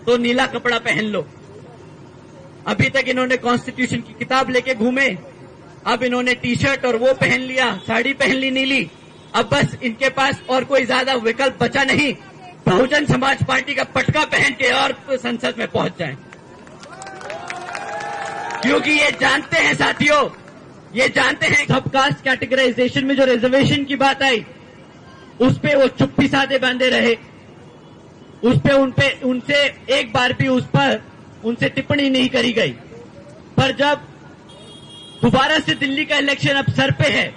तो नीला कपड़ा पहन लो। अभी तक इन्होंने कॉन्स्टिट्यूशन की किताब लेके घूमे, अब इन्होंने टी शर्ट और वो पहन लिया, साड़ी पहन ली नीली। अब बस इनके पास और कोई ज्यादा विकल्प बचा नहीं, बहुजन समाज पार्टी का पटका पहन के और संसद में पहुंच जाएं। क्योंकि ये जानते हैं साथियों, ये जानते हैं सबकास्ट कैटेगराइजेशन में जो रिजर्वेशन की बात आई, उस पे वो चुप्पी साधे बांधे रहे, उस पे उनसे एक बार भी उस पर उनसे टिप्पणी नहीं करी गई। पर जब दोबारा से दिल्ली का इलेक्शन अब सर पे है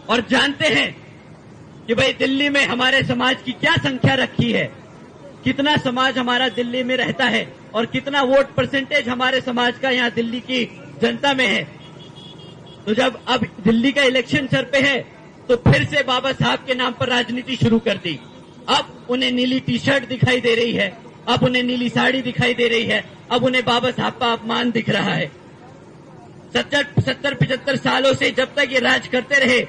और जानते हैं कि भाई दिल्ली में हमारे समाज की क्या संख्या रखी है, कितना समाज हमारा दिल्ली में रहता है और कितना वोट परसेंटेज हमारे समाज का यहाँ दिल्ली की जनता में है, तो जब अब दिल्ली का इलेक्शन सर पे है तो फिर से बाबा साहब के नाम पर राजनीति शुरू कर दी। अब उन्हें नीली टी शर्ट दिखाई दे रही है, अब उन्हें नीली साड़ी दिखाई दे रही है, अब उन्हें बाबा साहब का अपमान दिख रहा है। 70-75 सालों से जब तक ये राज करते रहे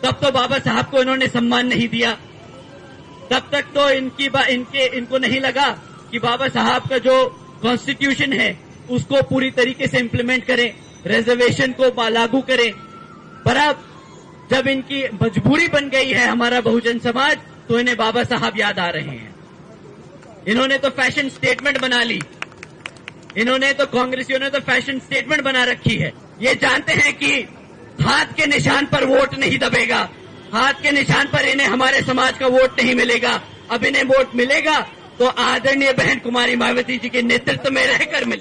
तब तो बाबा साहब को इन्होंने सम्मान नहीं दिया, तब तक तो इनको नहीं लगा कि बाबा साहब का जो कॉन्स्टिट्यूशन है उसको पूरी तरीके से इम्प्लीमेंट करें, रिजर्वेशन को लागू करें। पर अब जब इनकी मजबूरी बन गई है हमारा बहुजन समाज, तो इन्हें बाबा साहब याद आ रहे हैं। इन्होंने तो फैशन स्टेटमेंट बना ली, इन्होंने तो कांग्रेसियों ने तो फैशन स्टेटमेंट बना रखी है। ये जानते हैं कि हाथ के निशान पर वोट नहीं दबेगा, हाथ के निशान पर इन्हें हमारे समाज का वोट नहीं मिलेगा। अब इन्हें वोट मिलेगा तो आदरणीय बहन कुमारी मायावती जी के नेतृत्व में रहकर मिलेगा।